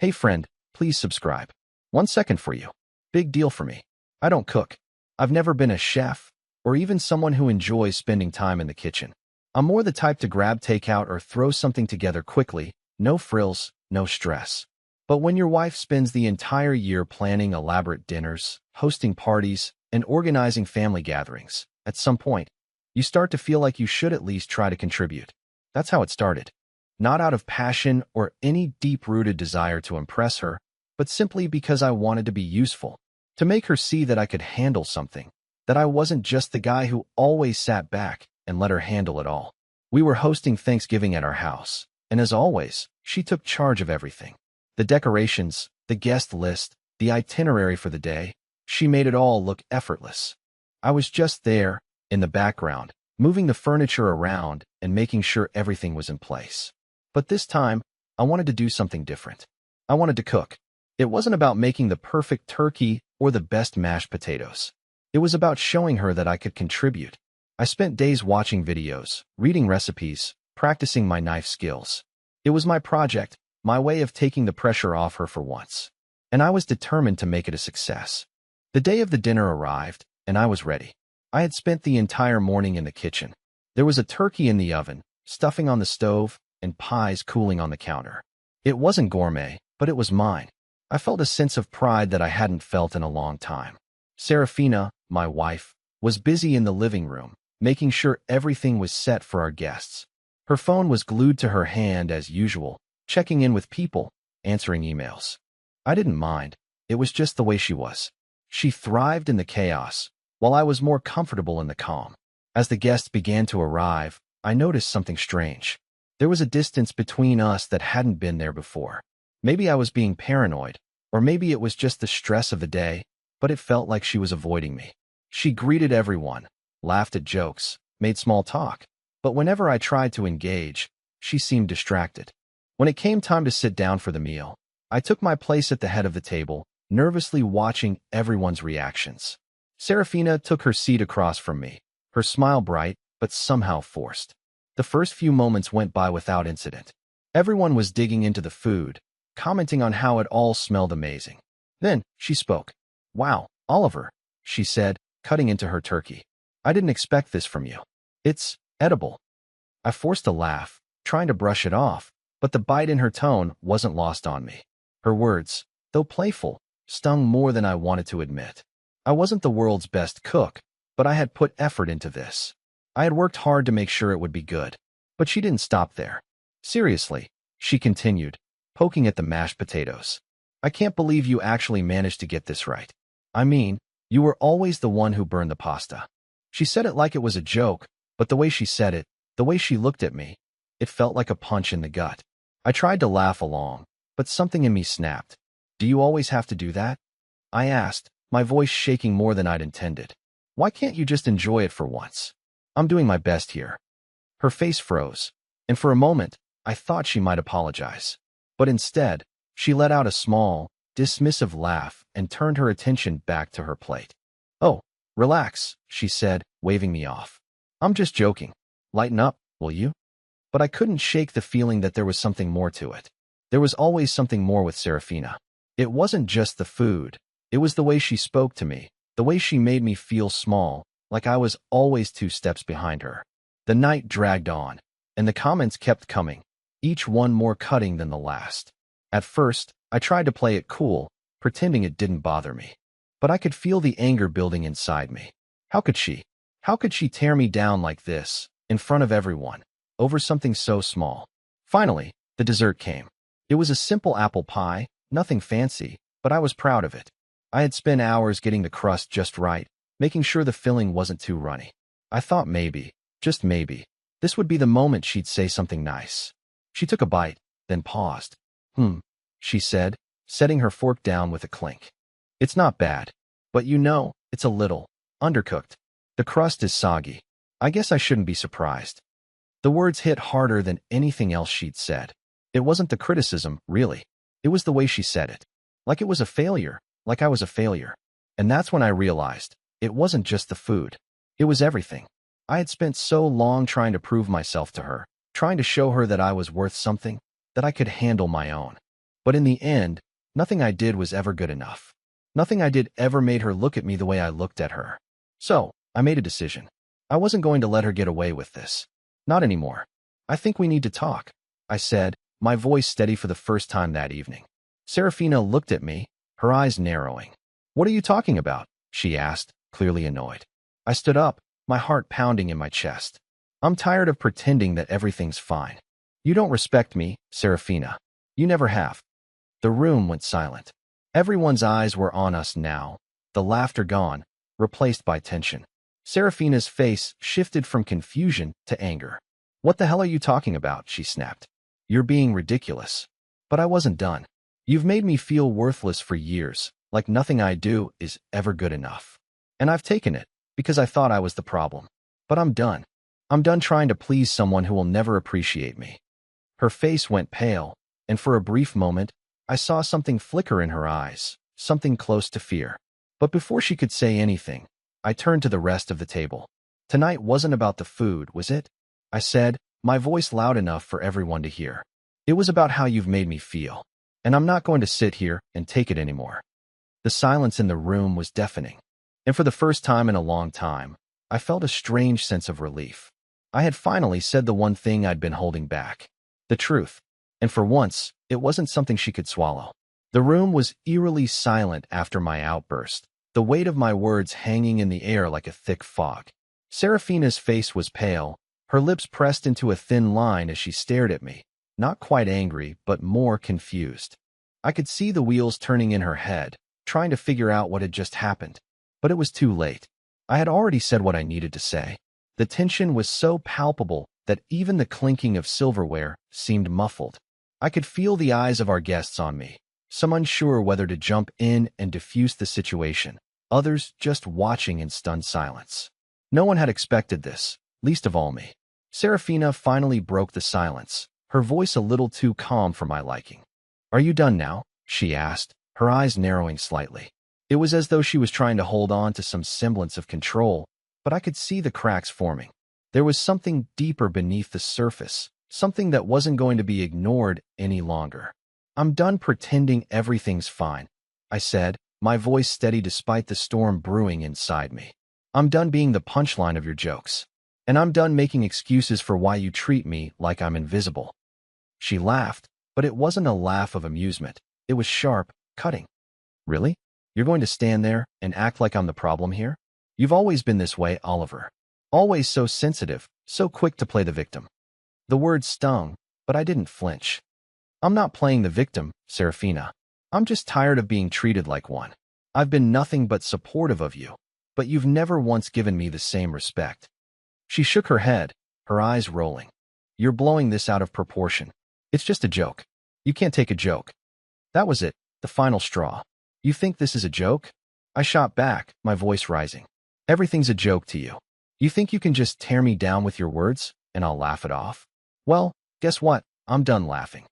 Hey friend, please subscribe. 1 second for you. Big deal for me. I don't cook. I've never been a chef, or even someone who enjoys spending time in the kitchen. I'm more the type to grab takeout or throw something together quickly, no frills, no stress. But when your wife spends the entire year planning elaborate dinners, hosting parties, and organizing family gatherings, at some point, you start to feel like you should at least try to contribute. That's how it started. Not out of passion or any deep-rooted desire to impress her, but simply because I wanted to be useful, to make her see that I could handle something, that I wasn't just the guy who always sat back and let her handle it all. We were hosting Thanksgiving at our house, and as always, she took charge of everything. The decorations, the guest list, the itinerary for the day, she made it all look effortless. I was just there, in the background, moving the furniture around and making sure everything was in place. But this time, I wanted to do something different. I wanted to cook. It wasn't about making the perfect turkey or the best mashed potatoes. It was about showing her that I could contribute. I spent days watching videos, reading recipes, practicing my knife skills. It was my project, my way of taking the pressure off her for once. And I was determined to make it a success. The day of the dinner arrived, and I was ready. I had spent the entire morning in the kitchen. There was a turkey in the oven, stuffing on the stove, and pies cooling on the counter. It wasn't gourmet, but it was mine. I felt a sense of pride that I hadn't felt in a long time. Serafina, my wife, was busy in the living room, making sure everything was set for our guests. Her phone was glued to her hand as usual, checking in with people, answering emails. I didn't mind. It was just the way she was. She thrived in the chaos, while I was more comfortable in the calm. As the guests began to arrive, I noticed something strange. There was a distance between us that hadn't been there before. Maybe I was being paranoid, or maybe it was just the stress of the day, but it felt like she was avoiding me. She greeted everyone, laughed at jokes, made small talk, but whenever I tried to engage, she seemed distracted. When it came time to sit down for the meal, I took my place at the head of the table, nervously watching everyone's reactions. Serafina took her seat across from me, her smile bright, but somehow forced. The first few moments went by without incident. Everyone was digging into the food, commenting on how it all smelled amazing. Then, she spoke. "Wow, Oliver," she said, cutting into her turkey. "I didn't expect this from you. It's edible." I forced a laugh, trying to brush it off, but the bite in her tone wasn't lost on me. Her words, though playful, stung more than I wanted to admit. I wasn't the world's best cook, but I had put effort into this. I had worked hard to make sure it would be good. But she didn't stop there. "Seriously," she continued, poking at the mashed potatoes. "I can't believe you actually managed to get this right. I mean, you were always the one who burned the pasta." She said it like it was a joke, but the way she said it, the way she looked at me, it felt like a punch in the gut. I tried to laugh along, but something in me snapped. "Do you always have to do that?" I asked, my voice shaking more than I'd intended. "Why can't you just enjoy it for once? I'm doing my best here." Her face froze, and for a moment, I thought she might apologize. But instead, she let out a small, dismissive laugh and turned her attention back to her plate. "Oh, relax," she said, waving me off. "I'm just joking. Lighten up, will you?" But I couldn't shake the feeling that there was something more to it. There was always something more with Serafina. It wasn't just the food. It was the way she spoke to me, the way she made me feel small, like I was always 2 steps behind her. The night dragged on, and the comments kept coming, each one more cutting than the last. At first, I tried to play it cool, pretending it didn't bother me. But I could feel the anger building inside me. How could she? How could she tear me down like this, in front of everyone, over something so small? Finally, the dessert came. It was a simple apple pie, nothing fancy, but I was proud of it. I had spent hours getting the crust just right, making sure the filling wasn't too runny. I thought maybe, just maybe, this would be the moment she'd say something nice. She took a bite, then paused. She said, setting her fork down with a clink. "It's not bad, but you know, it's a little undercooked. The crust is soggy. I guess I shouldn't be surprised." The words hit harder than anything else she'd said. It wasn't the criticism, really. It was the way she said it. Like it was a failure, like I was a failure. And that's when I realized, it wasn't just the food. It was everything. I had spent so long trying to prove myself to her, trying to show her that I was worth something, that I could handle my own. But in the end, nothing I did was ever good enough. Nothing I did ever made her look at me the way I looked at her. So, I made a decision. I wasn't going to let her get away with this. Not anymore. I think we need to talk, I said, my voice steady for the first time that evening. Serafina looked at me, her eyes narrowing. What are you talking about? She asked, clearly annoyed. I stood up, my heart pounding in my chest. I'm tired of pretending that everything's fine. You don't respect me, Serafina. You never have. The room went silent. Everyone's eyes were on us now, the laughter gone, replaced by tension. Serafina's face shifted from confusion to anger. What the hell are you talking about? She snapped. You're being ridiculous. But I wasn't done. You've made me feel worthless for years, like nothing I do is ever good enough. And I've taken it, because I thought I was the problem. But I'm done. I'm done trying to please someone who will never appreciate me. Her face went pale, and for a brief moment, I saw something flicker in her eyes, something close to fear. But before she could say anything, I turned to the rest of the table. Tonight wasn't about the food, was it? I said, my voice loud enough for everyone to hear. It was about how you've made me feel. And I'm not going to sit here and take it anymore. The silence in the room was deafening. And for the first time in a long time, I felt a strange sense of relief. I had finally said the one thing I'd been holding back. The truth. And for once, it wasn't something she could swallow. The room was eerily silent after my outburst, the weight of my words hanging in the air like a thick fog. Serafina's face was pale, her lips pressed into a thin line as she stared at me, not quite angry, but more confused. I could see the wheels turning in her head, trying to figure out what had just happened. But it was too late. I had already said what I needed to say. The tension was so palpable that even the clinking of silverware seemed muffled. I could feel the eyes of our guests on me, some unsure whether to jump in and diffuse the situation, others just watching in stunned silence. No one had expected this, least of all me. Serafina finally broke the silence, her voice a little too calm for my liking. Are you done now? She asked, her eyes narrowing slightly. It was as though she was trying to hold on to some semblance of control, but I could see the cracks forming. There was something deeper beneath the surface, something that wasn't going to be ignored any longer. I'm done pretending everything's fine, I said, my voice steady despite the storm brewing inside me. I'm done being the punchline of your jokes. And I'm done making excuses for why you treat me like I'm invisible. She laughed, but it wasn't a laugh of amusement. It was sharp, cutting. Really? You're going to stand there and act like I'm the problem here? You've always been this way, Oliver. Always so sensitive, so quick to play the victim. The words stung, but I didn't flinch. I'm not playing the victim, Serafina. I'm just tired of being treated like one. I've been nothing but supportive of you, but you've never once given me the same respect. She shook her head, her eyes rolling. You're blowing this out of proportion. It's just a joke. You can't take a joke. That was it, the final straw. You think this is a joke? I shot back, my voice rising. Everything's a joke to you. You think you can just tear me down with your words, and I'll laugh it off? Well, guess what? I'm done laughing.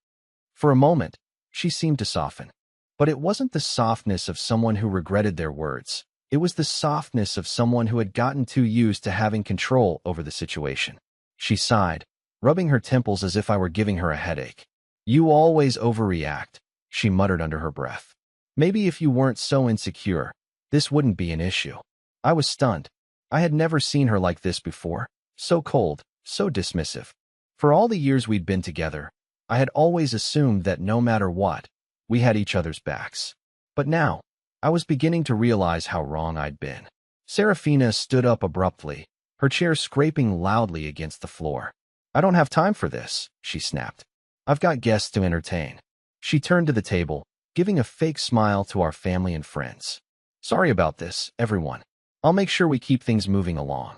For a moment, she seemed to soften. But it wasn't the softness of someone who regretted their words. It was the softness of someone who had gotten too used to having control over the situation. She sighed, rubbing her temples as if I were giving her a headache. You always overreact, she muttered under her breath. Maybe if you weren't so insecure, this wouldn't be an issue. I was stunned. I had never seen her like this before, so cold, so dismissive. For all the years we'd been together, I had always assumed that no matter what, we had each other's backs. But now, I was beginning to realize how wrong I'd been. Serafina stood up abruptly, her chair scraping loudly against the floor. I don't have time for this, she snapped. I've got guests to entertain. She turned to the table, giving a fake smile to our family and friends. Sorry about this, everyone. I'll make sure we keep things moving along.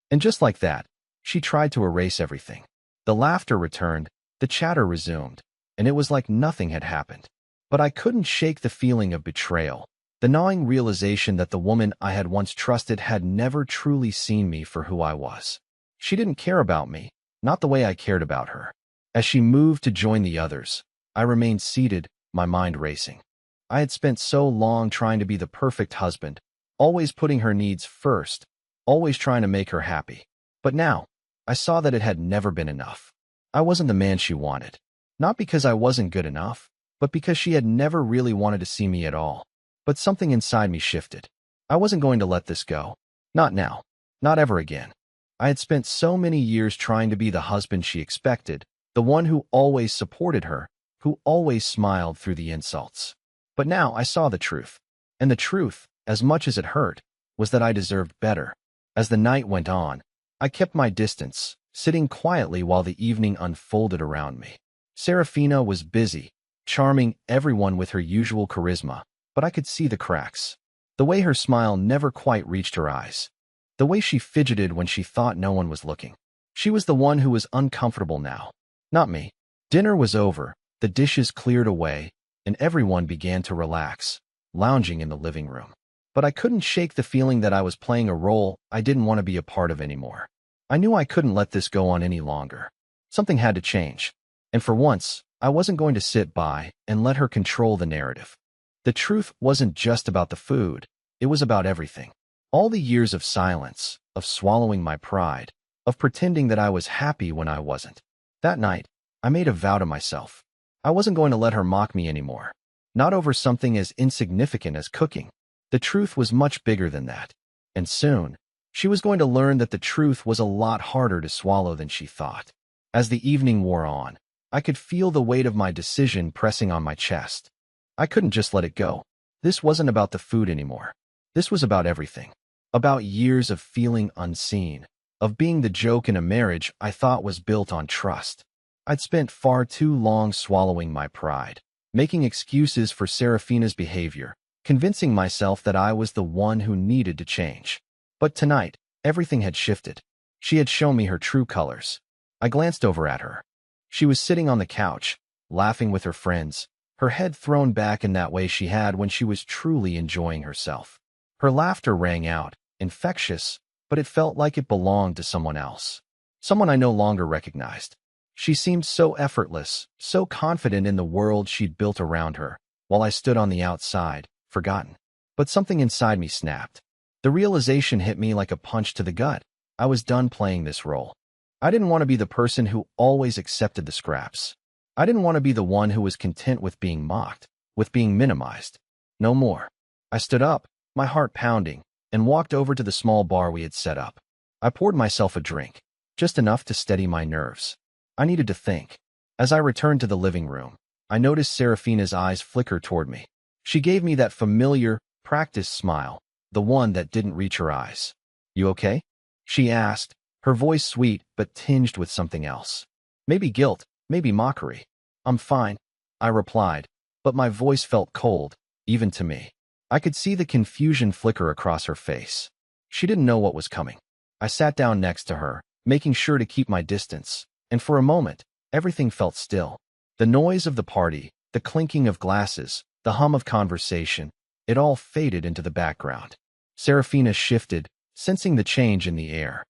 And just like that, she tried to erase everything. The laughter returned, the chatter resumed, and it was like nothing had happened. But I couldn't shake the feeling of betrayal, the gnawing realization that the woman I had once trusted had never truly seen me for who I was. She didn't care about me, not the way I cared about her. As she moved to join the others, I remained seated, my mind racing. I had spent so long trying to be the perfect husband, always putting her needs first, always trying to make her happy. But now, I saw that it had never been enough. I wasn't the man she wanted. Not because I wasn't good enough, but because she had never really wanted to see me at all. But something inside me shifted. I wasn't going to let this go. Not now. Not ever again. I had spent so many years trying to be the husband she expected, the one who always supported her, who always smiled through the insults. But now I saw the truth. And the truth, as much as it hurt, was that I deserved better. As the night went on, I kept my distance, sitting quietly while the evening unfolded around me. Serafina was busy, charming everyone with her usual charisma, but I could see the cracks. The way her smile never quite reached her eyes. The way she fidgeted when she thought no one was looking. She was the one who was uncomfortable now, not me. Dinner was over, the dishes cleared away, and everyone began to relax, lounging in the living room. But I couldn't shake the feeling that I was playing a role I didn't want to be a part of anymore. I knew I couldn't let this go on any longer. Something had to change. And for once, I wasn't going to sit by and let her control the narrative. The truth wasn't just about the food, it was about everything. All the years of silence, of swallowing my pride, of pretending that I was happy when I wasn't. That night, I made a vow to myself. I wasn't going to let her mock me anymore. Not over something as insignificant as cooking. The truth was much bigger than that. And soon, she was going to learn that the truth was a lot harder to swallow than she thought. As the evening wore on, I could feel the weight of my decision pressing on my chest. I couldn't just let it go. This wasn't about the food anymore. This was about everything. About years of feeling unseen, of being the joke in a marriage I thought was built on trust. I'd spent far too long swallowing my pride, making excuses for Serafina's behavior, convincing myself that I was the one who needed to change. But tonight, everything had shifted. She had shown me her true colors. I glanced over at her. She was sitting on the couch, laughing with her friends, her head thrown back in that way she had when she was truly enjoying herself. Her laughter rang out, infectious, but it felt like it belonged to someone else. Someone I no longer recognized. She seemed so effortless, so confident in the world she'd built around her, while I stood on the outside, forgotten. But something inside me snapped. The realization hit me like a punch to the gut. I was done playing this role. I didn't want to be the person who always accepted the scraps. I didn't want to be the one who was content with being mocked, with being minimized. No more. I stood up, my heart pounding, and walked over to the small bar we had set up. I poured myself a drink, just enough to steady my nerves. I needed to think. As I returned to the living room, I noticed Serafina's eyes flicker toward me. She gave me that familiar, practiced smile, the one that didn't reach her eyes. "You okay?" she asked, her voice sweet but tinged with something else. Maybe guilt, maybe mockery. "I'm fine," I replied, but my voice felt cold, even to me. I could see the confusion flicker across her face. She didn't know what was coming. I sat down next to her, making sure to keep my distance, and for a moment, everything felt still. The noise of the party, the clinking of glasses, the hum of conversation, it all faded into the background. Serafina shifted, sensing the change in the air.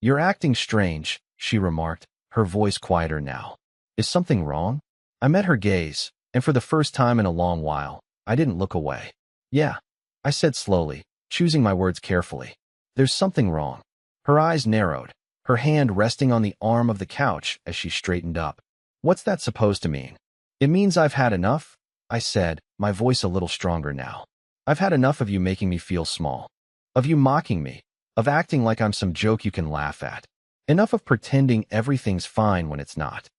"You're acting strange," she remarked, her voice quieter now. "Is something wrong?" I met her gaze, and for the first time in a long while, I didn't look away. "Yeah," I said slowly, choosing my words carefully. "There's something wrong." Her eyes narrowed, her hand resting on the arm of the couch as she straightened up. "What's that supposed to mean?" "It means I've had enough," I said, my voice a little stronger now. "I've had enough of you making me feel small. Of you mocking me, of acting like I'm some joke you can laugh at. Enough of pretending everything's fine when it's not."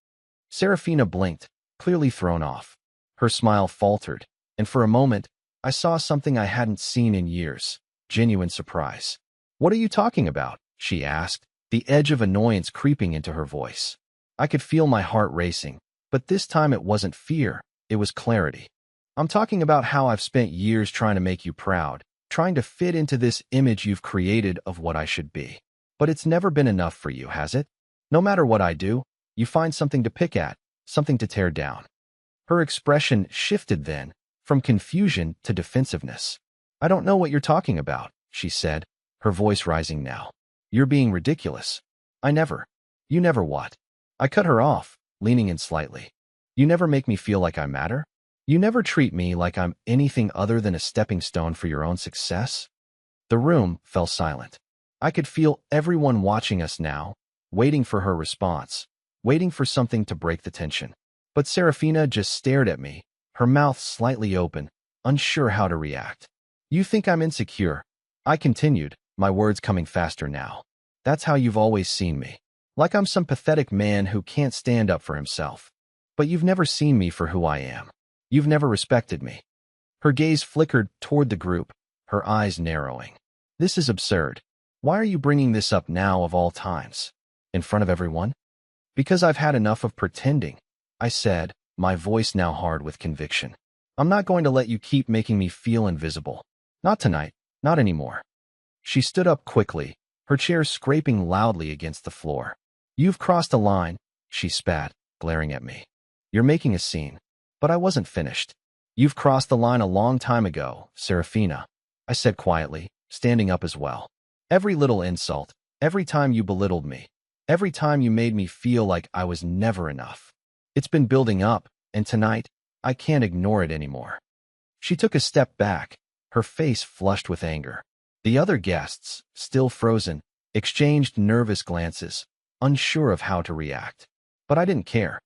Serafina blinked, clearly thrown off. Her smile faltered, and for a moment, I saw something I hadn't seen in years, genuine surprise. "What are you talking about?" she asked, the edge of annoyance creeping into her voice. I could feel my heart racing, but this time it wasn't fear, it was clarity. "I'm talking about how I've spent years trying to make you proud, trying to fit into this image you've created of what I should be. But it's never been enough for you, has it? No matter what I do, you find something to pick at, something to tear down." Her expression shifted then, from confusion to defensiveness. "I don't know what you're talking about," she said, her voice rising now. "You're being ridiculous. You never what?" I cut her off, leaning in slightly. "You never make me feel like I matter? You never treat me like I'm anything other than a stepping stone for your own success?" The room fell silent. I could feel everyone watching us now, waiting for her response, waiting for something to break the tension. But Serafina just stared at me, her mouth slightly open, unsure how to react. You think I'm insecure? I continued, my words coming faster now. That's how you've always seen me. Like I'm some pathetic man who can't stand up for himself. But you've never seen me for who I am. You've never respected me. Her gaze flickered toward the group, her eyes narrowing. This is absurd. Why are you bringing this up now of all times? In front of everyone? Because I've had enough of pretending, I said, my voice now hard with conviction. I'm not going to let you keep making me feel invisible. Not tonight, not anymore. She stood up quickly, her chair scraping loudly against the floor. You've crossed a line, she spat, glaring at me. You're making a scene. But I wasn't finished. You've crossed the line a long time ago, Serafina, I said quietly, standing up as well. Every little insult, every time you belittled me, every time you made me feel like I was never enough. It's been building up, and tonight, I can't ignore it anymore. She took a step back, her face flushed with anger. The other guests, still frozen, exchanged nervous glances, unsure of how to react. But I didn't care.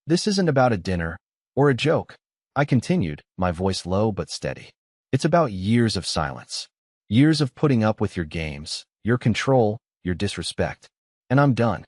This isn't about a dinner or a joke, I continued, my voice low but steady. It's about years of silence. Years of putting up with your games, your control, your disrespect. And I'm done.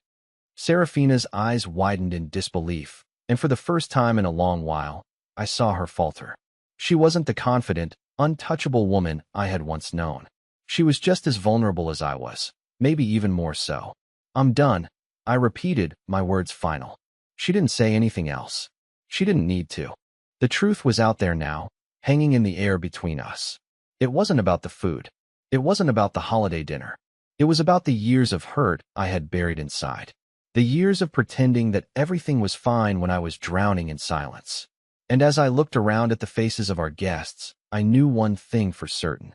Serafina's eyes widened in disbelief, and for the first time in a long while, I saw her falter. She wasn't the confident, untouchable woman I had once known. She was just as vulnerable as I was, maybe even more so. I'm done, I repeated, my words final. She didn't say anything else. She didn't need to. The truth was out there now, hanging in the air between us. It wasn't about the food. It wasn't about the holiday dinner. It was about the years of hurt I had buried inside. The years of pretending that everything was fine when I was drowning in silence. And as I looked around at the faces of our guests, I knew one thing for certain.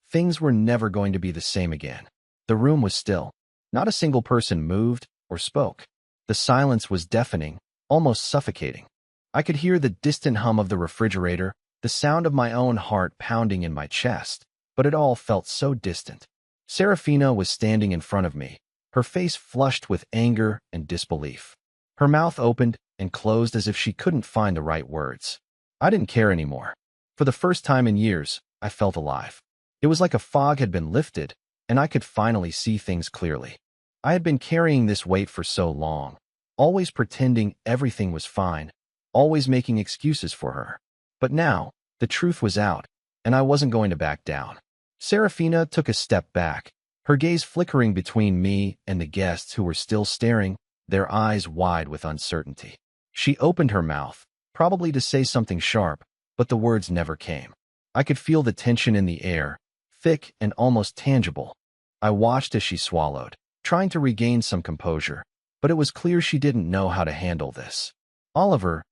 Things were never going to be the same again. The room was still. Not a single person moved or spoke. The silence was deafening, almost suffocating. I could hear the distant hum of the refrigerator, the sound of my own heart pounding in my chest, but it all felt so distant. Serafina was standing in front of me, her face flushed with anger and disbelief. Her mouth opened and closed as if she couldn't find the right words. I didn't care anymore. For the first time in years, I felt alive. It was like a fog had been lifted, and I could finally see things clearly. I had been carrying this weight for so long, always pretending everything was fine, always making excuses for her. But now, the truth was out, and I wasn't going to back down. Serafina took a step back, her gaze flickering between me and the guests who were still staring, their eyes wide with uncertainty. She opened her mouth, probably to say something sharp, but the words never came. I could feel the tension in the air, thick and almost tangible. I watched as she swallowed, trying to regain some composure, but it was clear she didn't know how to handle this. Oliver,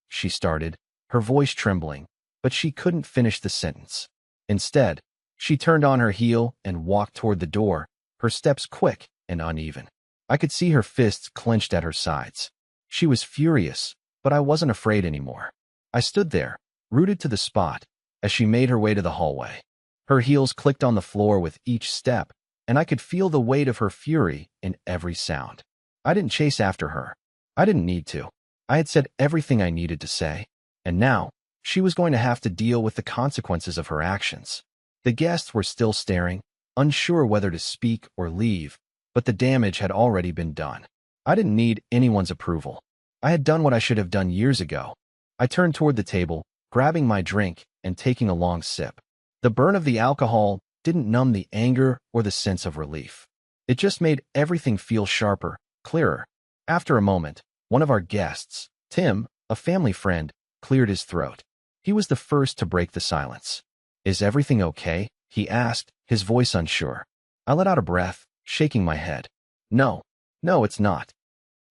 she started, her voice trembling, but she couldn't finish the sentence. Instead, she turned on her heel and walked toward the door, her steps quick and uneven. I could see her fists clenched at her sides. She was furious, but I wasn't afraid anymore. I stood there, rooted to the spot, as she made her way to the hallway. Her heels clicked on the floor with each step, and I could feel the weight of her fury in every sound. I didn't chase after her. I didn't need to. I had said everything I needed to say, and now, she was going to have to deal with the consequences of her actions. The guests were still staring, unsure whether to speak or leave, but the damage had already been done. I didn't need anyone's approval. I had done what I should have done years ago. I turned toward the table, grabbing my drink and taking a long sip. The burn of the alcohol didn't numb the anger or the sense of relief. It just made everything feel sharper, clearer. After a moment, one of our guests, Tim, a family friend, cleared his throat. He was the first to break the silence. Is everything okay? He asked, his voice unsure. I let out a breath, shaking my head. No, it's not.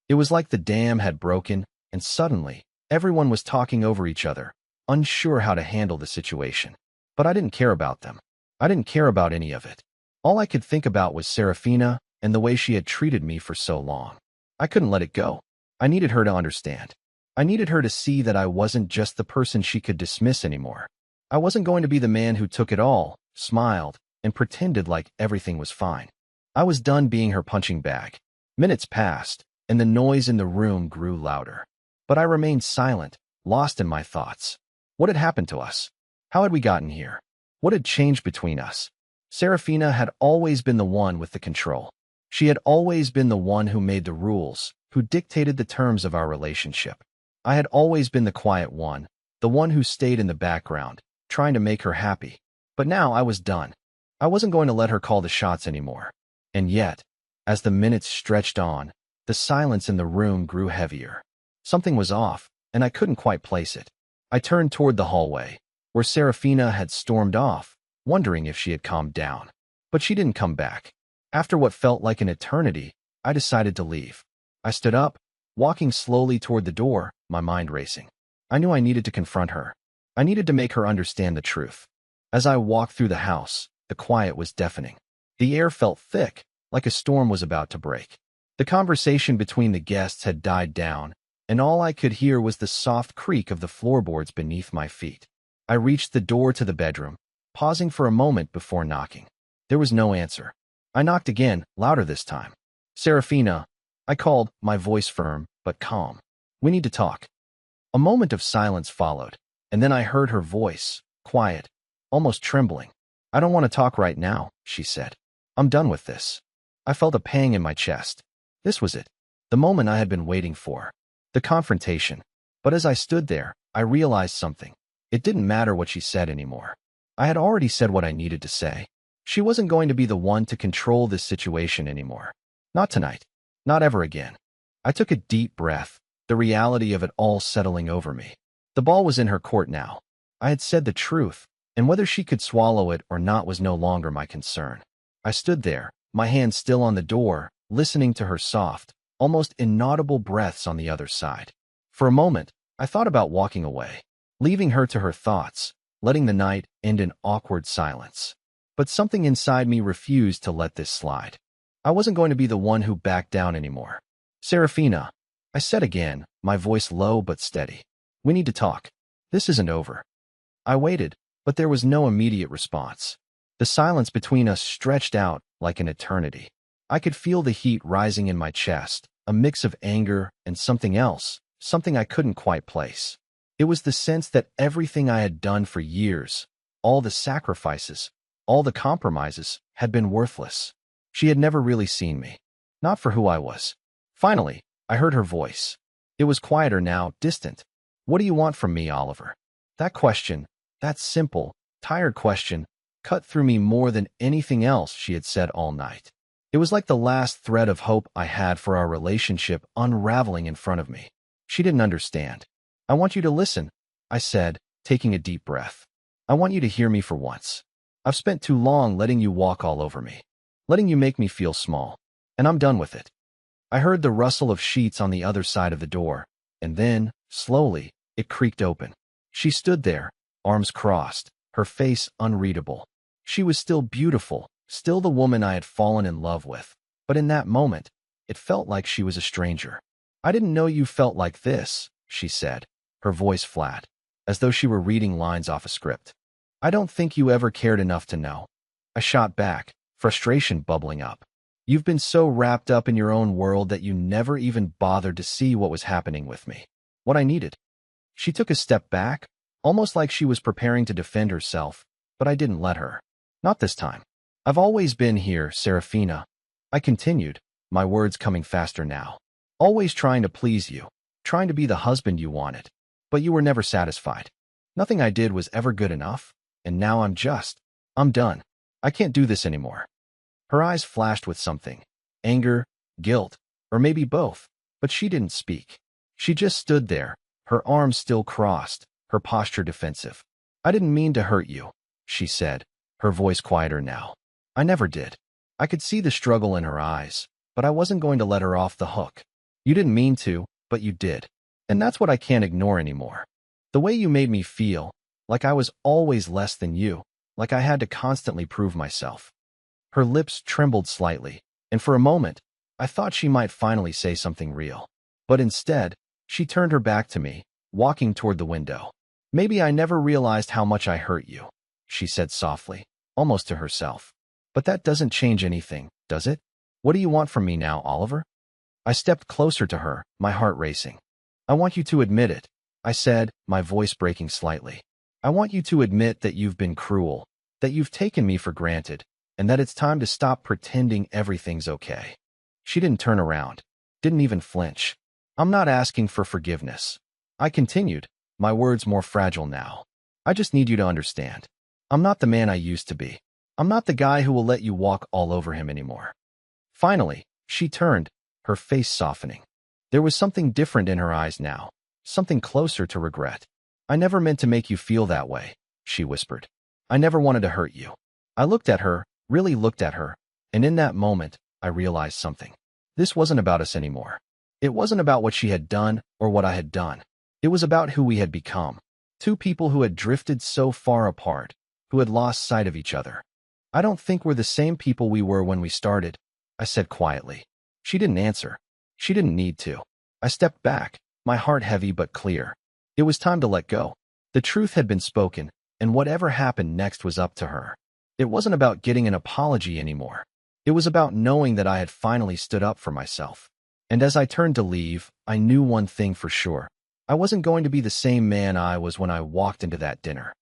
It was like the dam had broken, and suddenly, everyone was talking over each other, unsure how to handle the situation. But I didn't care about them. I didn't care about any of it. All I could think about was Serafina and the way she had treated me for so long. I couldn't let it go. I needed her to understand. I needed her to see that I wasn't just the person she could dismiss anymore. I wasn't going to be the man who took it all, smiled, and pretended like everything was fine. I was done being her punching bag. Minutes passed, and the noise in the room grew louder. But I remained silent, lost in my thoughts. What had happened to us? How had we gotten here? What had changed between us? Serafina had always been the one with the control. She had always been the one who made the rules, who dictated the terms of our relationship. I had always been the quiet one, the one who stayed in the background, trying to make her happy. But now I was done. I wasn't going to let her call the shots anymore. And yet, as the minutes stretched on, the silence in the room grew heavier. Something was off, and I couldn't quite place it. I turned toward the hallway, where Serafina had stormed off, wondering if she had calmed down. But she didn't come back. After what felt like an eternity, I decided to leave. I stood up, walking slowly toward the door, my mind racing. I knew I needed to confront her. I needed to make her understand the truth. As I walked through the house, the quiet was deafening. The air felt thick, like a storm was about to break. The conversation between the guests had died down, and all I could hear was the soft creak of the floorboards beneath my feet. I reached the door to the bedroom, pausing for a moment before knocking. There was no answer. I knocked again, louder this time. "Serafina," I called, my voice firm but calm. "We need to talk." A moment of silence followed, and then I heard her voice, quiet, almost trembling. "I don't want to talk right now," she said. "I'm done with this." I felt a pang in my chest. This was it, the moment I had been waiting for. The confrontation. But as I stood there, I realized something. It didn't matter what she said anymore. I had already said what I needed to say. She wasn't going to be the one to control this situation anymore. Not tonight. Not ever again. I took a deep breath, the reality of it all settling over me. The ball was in her court now. I had said the truth, and whether she could swallow it or not was no longer my concern. I stood there, my hand still on the door, listening to her soft, almost inaudible breaths on the other side. For a moment, I thought about walking away, leaving her to her thoughts, letting the night end in awkward silence. But something inside me refused to let this slide. I wasn't going to be the one who backed down anymore. "Serafina," I said again, my voice low but steady. "We need to talk. This isn't over." I waited, but there was no immediate response. The silence between us stretched out like an eternity. I could feel the heat rising in my chest, a mix of anger and something else, something I couldn't quite place. It was the sense that everything I had done for years, all the sacrifices, all the compromises, had been worthless. She had never really seen me, not for who I was. Finally, I heard her voice. It was quieter now, distant. "What do you want from me, Oliver?" That question, that simple, tired question, cut through me more than anything else she had said all night. It was like the last thread of hope I had for our relationship unraveling in front of me. She didn't understand. "I want you to listen," I said, taking a deep breath. "I want you to hear me for once. I've spent too long letting you walk all over me, letting you make me feel small, and I'm done with it." I heard the rustle of sheets on the other side of the door, and then, slowly, it creaked open. She stood there, arms crossed, her face unreadable. She was still beautiful, still the woman I had fallen in love with, but in that moment, it felt like she was a stranger. "I didn't know you felt like this," she said, her voice flat, as though she were reading lines off a script. "I don't think you ever cared enough to know." I shot back, frustration bubbling up. "You've been so wrapped up in your own world that you never even bothered to see what was happening with me, what I needed." She took a step back, almost like she was preparing to defend herself, but I didn't let her. "Not this time. I've always been here, Serafina," I continued, my words coming faster now. "Always trying to please you, trying to be the husband you wanted, but you were never satisfied. Nothing I did was ever good enough, and now I'm done. I can't do this anymore." Her eyes flashed with something, anger, guilt, or maybe both, but she didn't speak. She just stood there, her arms still crossed, her posture defensive. "I didn't mean to hurt you," she said, her voice quieter now. "I never did." I could see the struggle in her eyes, but I wasn't going to let her off the hook. "You didn't mean to, but you did. And that's what I can't ignore anymore. The way you made me feel, like I was always less than you, like I had to constantly prove myself." Her lips trembled slightly, and for a moment, I thought she might finally say something real. But instead, she turned her back to me, walking toward the window. "Maybe I never realized how much I hurt you," she said softly, almost to herself. "But that doesn't change anything, does it? What do you want from me now, Oliver?" I stepped closer to her, my heart racing. "I want you to admit it," I said, my voice breaking slightly. I want you to admit that you've been cruel, that you've taken me for granted, and that it's time to stop pretending everything's okay. She didn't turn around, didn't even flinch. I'm not asking for forgiveness. I continued, my words more fragile now. I just need you to understand. I'm not the man I used to be. I'm not the guy who will let you walk all over him anymore. Finally, she turned, her face softening. There was something different in her eyes now, something closer to regret. I never meant to make you feel that way, she whispered. I never wanted to hurt you. I looked at her, really looked at her, and in that moment, I realized something. This wasn't about us anymore. It wasn't about what she had done or what I had done. It was about who we had become. Two people who had drifted so far apart, who had lost sight of each other. I don't think we're the same people we were when we started, I said quietly. She didn't answer. She didn't need to. I stepped back, my heart heavy but clear. It was time to let go. The truth had been spoken, and whatever happened next was up to her. It wasn't about getting an apology anymore. It was about knowing that I had finally stood up for myself. And as I turned to leave, I knew one thing for sure. I wasn't going to be the same man I was when I walked into that dinner.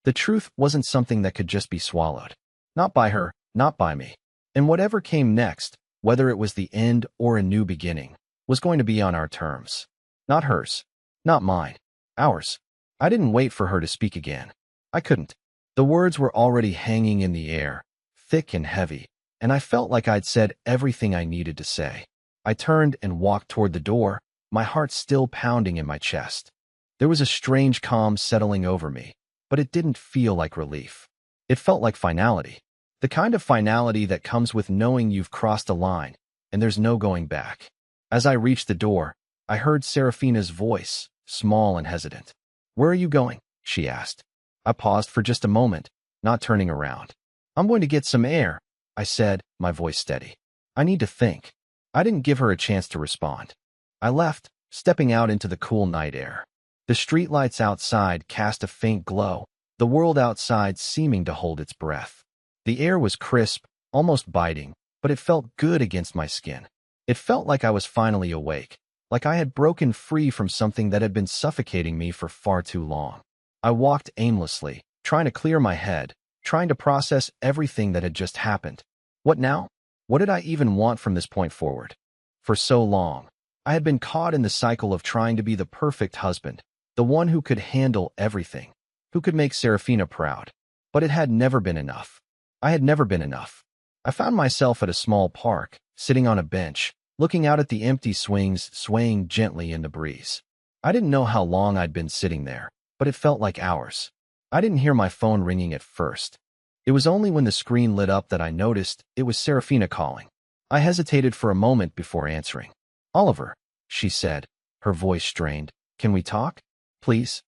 The truth wasn't something that could just be swallowed. Not by her, not by me. And whatever came next, whether it was the end or a new beginning, was going to be on our terms. Not hers. Not mine. Ours. I didn't wait for her to speak again. I couldn't. The words were already hanging in the air, thick and heavy, and I felt like I'd said everything I needed to say. I turned and walked toward the door, my heart still pounding in my chest. There was a strange calm settling over me, but it didn't feel like relief. It felt like finality. The kind of finality that comes with knowing you've crossed a line, and there's no going back. As I reached the door, I heard Serafina's voice, small and hesitant. "Where are you going?" she asked. I paused for just a moment, not turning around. "I'm going to get some air," I said, my voice steady. "I need to think." I didn't give her a chance to respond. I left, stepping out into the cool night air. The streetlights outside cast a faint glow, the world outside seeming to hold its breath. The air was crisp, almost biting, but it felt good against my skin. It felt like I was finally awake, like I had broken free from something that had been suffocating me for far too long. I walked aimlessly, trying to clear my head, trying to process everything that had just happened. What now? What did I even want from this point forward? For so long, I had been caught in the cycle of trying to be the perfect husband, the one who could handle everything, who could make Serafina proud. But it had never been enough. I had never been enough. I found myself at a small park, sitting on a bench, looking out at the empty swings swaying gently in the breeze. I didn't know how long I'd been sitting there, but it felt like hours. I didn't hear my phone ringing at first. It was only when the screen lit up that I noticed it was Serafina calling. I hesitated for a moment before answering. "Oliver," she said, her voice strained. "Can we talk? Please?"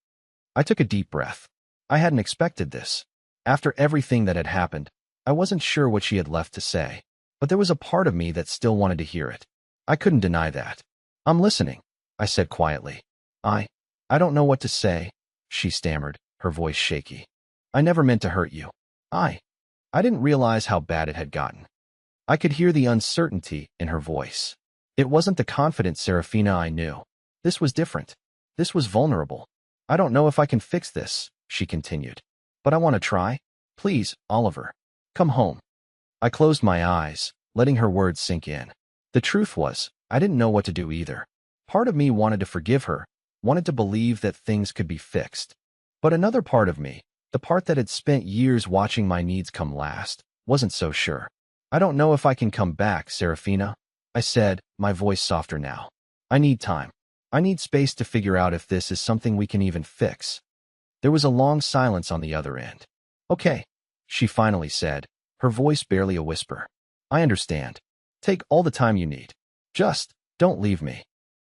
I took a deep breath. I hadn't expected this. After everything that had happened, I wasn't sure what she had left to say, but there was a part of me that still wanted to hear it. I couldn't deny that. "I'm listening," I said quietly. I don't know what to say," she stammered, her voice shaky. "I never meant to hurt you. I didn't realize how bad it had gotten." I could hear the uncertainty in her voice. It wasn't the confident Serafina I knew. This was different. This was vulnerable. "I don't know if I can fix this," she continued. "But I want to try. Please, Oliver. Come home." I closed my eyes, letting her words sink in. The truth was, I didn't know what to do either. Part of me wanted to forgive her, wanted to believe that things could be fixed. But another part of me, the part that had spent years watching my needs come last, wasn't so sure. "I don't know if I can come back, Serafina," I said, my voice softer now. "I need time. I need space to figure out if this is something we can even fix." There was a long silence on the other end. "Okay," she finally said, her voice barely a whisper. "I understand. Take all the time you need. Just don't leave me."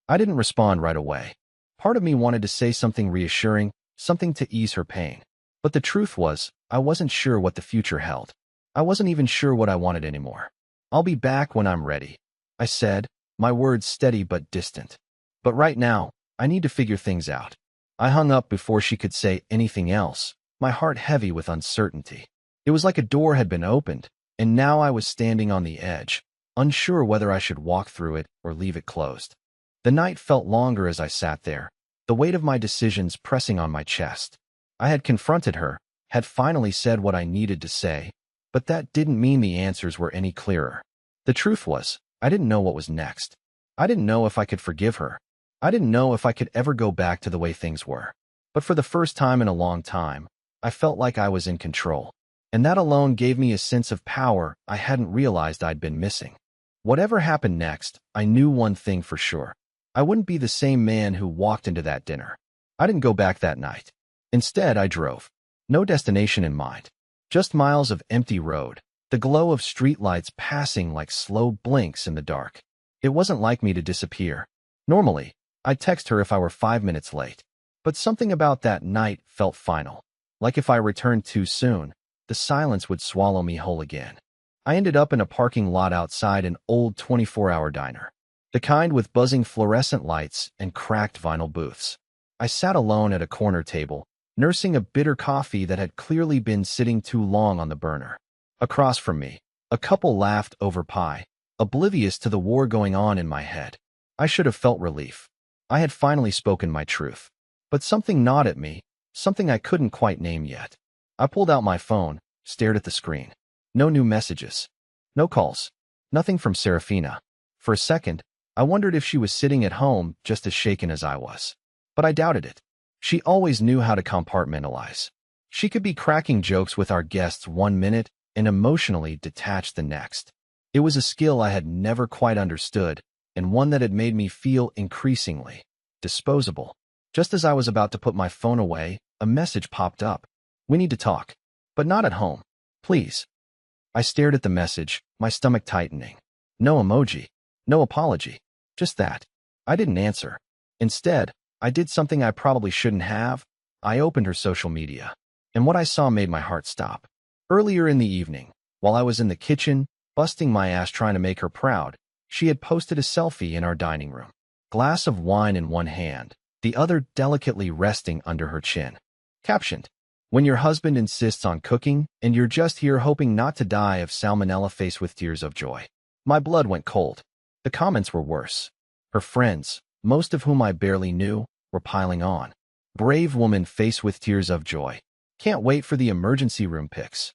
I didn't respond right away. Part of me wanted to say something reassuring, something to ease her pain. But the truth was, I wasn't sure what the future held. I wasn't even sure what I wanted anymore. "I'll be back when I'm ready," I said, my words steady but distant. "But right now, I need to figure things out." I hung up before she could say anything else, my heart heavy with uncertainty. It was like a door had been opened, and now I was standing on the edge, unsure whether I should walk through it or leave it closed. The night felt longer as I sat there, the weight of my decisions pressing on my chest. I had confronted her, had finally said what I needed to say, but that didn't mean the answers were any clearer. The truth was, I didn't know what was next. I didn't know if I could forgive her. I didn't know if I could ever go back to the way things were. But for the first time in a long time, I felt like I was in control. And that alone gave me a sense of power I hadn't realized I'd been missing. Whatever happened next, I knew one thing for sure. I wouldn't be the same man who walked into that dinner. I didn't go back that night. Instead, I drove. No destination in mind. Just miles of empty road, the glow of streetlights passing like slow blinks in the dark. It wasn't like me to disappear. Normally, I'd text her if I were 5 minutes late. But something about that night felt final. Like if I returned too soon, the silence would swallow me whole again. I ended up in a parking lot outside an old 24-hour diner. The kind with buzzing fluorescent lights and cracked vinyl booths. I sat alone at a corner table, nursing a bitter coffee that had clearly been sitting too long on the burner. Across from me, a couple laughed over pie, oblivious to the war going on in my head. I should have felt relief. I had finally spoken my truth. But something gnawed at me, something I couldn't quite name yet. I pulled out my phone, stared at the screen. No new messages. No calls. Nothing from Serafina. For a second, I wondered if she was sitting at home just as shaken as I was. But I doubted it. She always knew how to compartmentalize. She could be cracking jokes with our guests 1 minute and emotionally detached the next. It was a skill I had never quite understood, and one that had made me feel increasingly disposable. Just as I was about to put my phone away, a message popped up. We need to talk. But not at home. Please. I stared at the message, my stomach tightening. No emoji. No apology. Just that. I didn't answer. Instead, I did something I probably shouldn't have. I opened her social media. And what I saw made my heart stop. Earlier in the evening, while I was in the kitchen, busting my ass trying to make her proud, she had posted a selfie in our dining room. Glass of wine in one hand, the other delicately resting under her chin. Captioned, "When your husband insists on cooking, and you're just here hoping not to die of salmonella face with tears of joy." My blood went cold. The comments were worse. Her friends, most of whom I barely knew, were piling on. Brave woman face with tears of joy. Can't wait for the emergency room pics.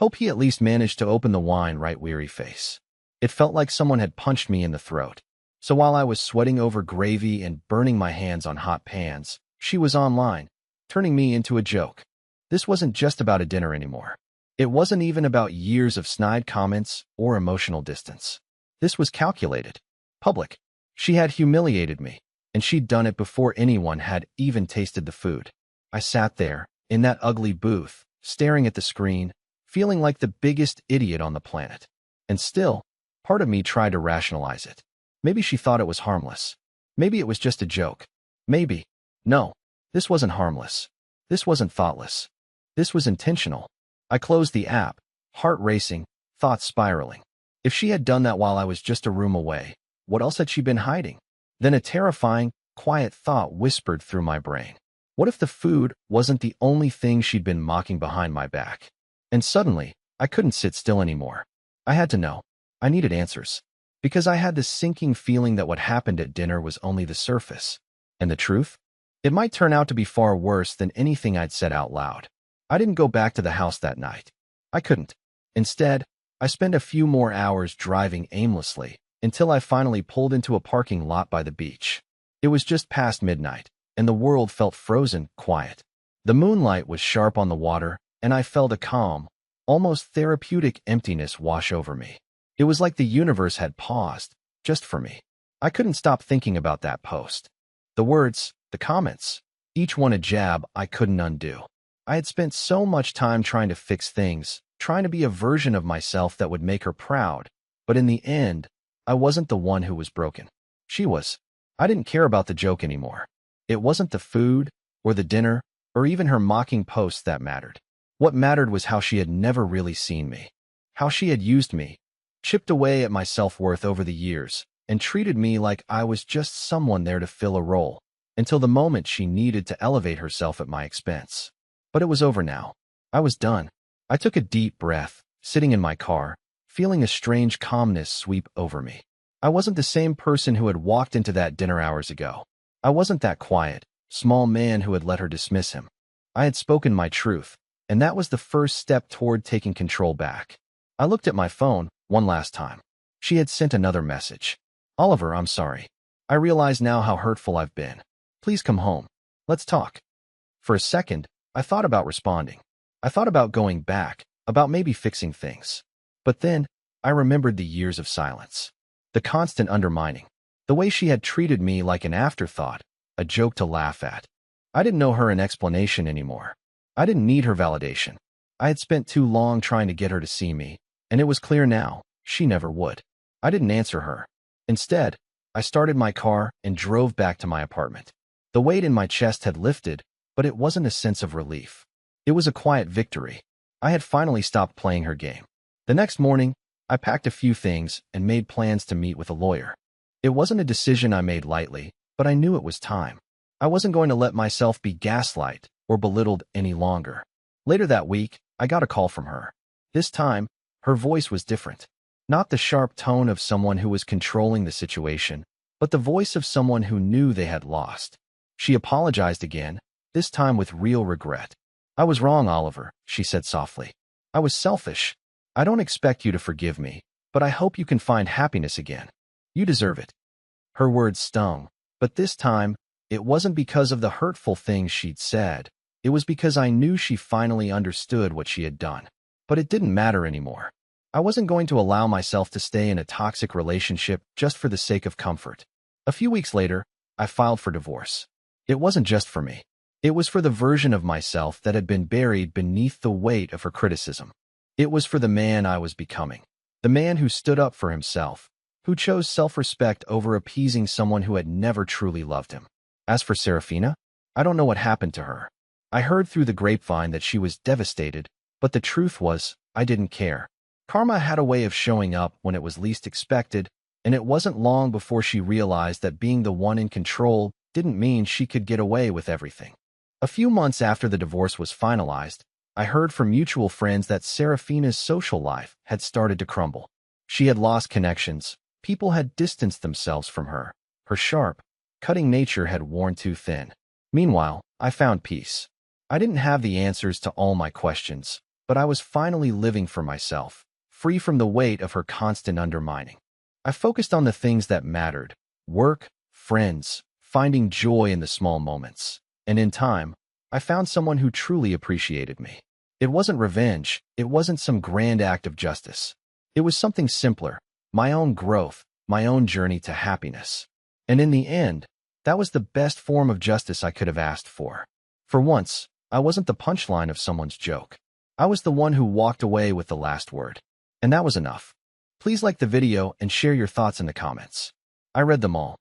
Hope he at least managed to open the wine right weary face. It felt like someone had punched me in the throat. So while I was sweating over gravy and burning my hands on hot pans, she was online, turning me into a joke. This wasn't just about a dinner anymore. It wasn't even about years of snide comments or emotional distance. This was calculated, public. She had humiliated me, and she'd done it before anyone had even tasted the food. I sat there, in that ugly booth, staring at the screen, feeling like the biggest idiot on the planet. And still, part of me tried to rationalize it. Maybe she thought it was harmless. Maybe it was just a joke. Maybe. No, this wasn't harmless. This wasn't thoughtless. This was intentional. I closed the app, heart racing, thoughts spiraling. If she had done that while I was just a room away, what else had she been hiding? Then a terrifying, quiet thought whispered through my brain. What if the food wasn't the only thing she'd been mocking behind my back? And suddenly, I couldn't sit still anymore. I had to know. I needed answers. Because I had this sinking feeling that what happened at dinner was only the surface. And the truth? It might turn out to be far worse than anything I'd said out loud. I didn't go back to the house that night. I couldn't. Instead, I spent a few more hours driving aimlessly until I finally pulled into a parking lot by the beach. It was just past midnight, and the world felt frozen, quiet. The moonlight was sharp on the water, and I felt a calm, almost therapeutic emptiness wash over me. It was like the universe had paused, just for me. I couldn't stop thinking about that post. The words, the comments, each one a jab I couldn't undo. I had spent so much time trying to fix things, trying to be a version of myself that would make her proud, but in the end, I wasn't the one who was broken. She was. I didn't care about the joke anymore. It wasn't the food, or the dinner, or even her mocking posts that mattered. What mattered was how she had never really seen me. How she had used me, chipped away at my self-worth over the years, and treated me like I was just someone there to fill a role, until the moment she needed to elevate herself at my expense. But it was over now. I was done. I took a deep breath, sitting in my car, feeling a strange calmness sweep over me. I wasn't the same person who had walked into that dinner hours ago. I wasn't that quiet, small man who had let her dismiss him. I had spoken my truth, and that was the first step toward taking control back. I looked at my phone one last time. She had sent another message. Oliver, I'm sorry. I realize now how hurtful I've been. Please come home. Let's talk. For a second, I thought about responding. I thought about going back, about maybe fixing things. But then, I remembered the years of silence. The constant undermining. The way she had treated me like an afterthought, a joke to laugh at. I didn't owe her an explanation anymore. I didn't need her validation. I had spent too long trying to get her to see me, and it was clear now, she never would. I didn't answer her. Instead, I started my car and drove back to my apartment. The weight in my chest had lifted, but it wasn't a sense of relief. It was a quiet victory. I had finally stopped playing her game. The next morning, I packed a few things and made plans to meet with a lawyer. It wasn't a decision I made lightly, but I knew it was time. I wasn't going to let myself be gaslighted or belittled any longer. Later that week, I got a call from her. This time, her voice was different. Not the sharp tone of someone who was controlling the situation, but the voice of someone who knew they had lost. She apologized again, this time with real regret. I was wrong, Oliver, she said softly. I was selfish. I don't expect you to forgive me, but I hope you can find happiness again. You deserve it. Her words stung, but this time, it wasn't because of the hurtful things she'd said. It was because I knew she finally understood what she had done. But it didn't matter anymore. I wasn't going to allow myself to stay in a toxic relationship just for the sake of comfort. A few weeks later, I filed for divorce. It wasn't just for me. It was for the version of myself that had been buried beneath the weight of her criticism. It was for the man I was becoming. The man who stood up for himself, who chose self-respect over appeasing someone who had never truly loved him. As for Serafina, I don't know what happened to her. I heard through the grapevine that she was devastated, but the truth was, I didn't care. Karma had a way of showing up when it was least expected, and it wasn't long before she realized that being the one in control didn't mean she could get away with everything. A few months after the divorce was finalized, I heard from mutual friends that Serafina's social life had started to crumble. She had lost connections, people had distanced themselves from her, her sharp, cutting nature had worn too thin. Meanwhile, I found peace. I didn't have the answers to all my questions, but I was finally living for myself, free from the weight of her constant undermining. I focused on the things that mattered: work, friends, finding joy in the small moments. And in time, I found someone who truly appreciated me. It wasn't revenge, it wasn't some grand act of justice. It was something simpler, my own growth, my own journey to happiness. And in the end, that was the best form of justice I could have asked for. For once, I wasn't the punchline of someone's joke. I was the one who walked away with the last word. And that was enough. Please like the video and share your thoughts in the comments. I read them all.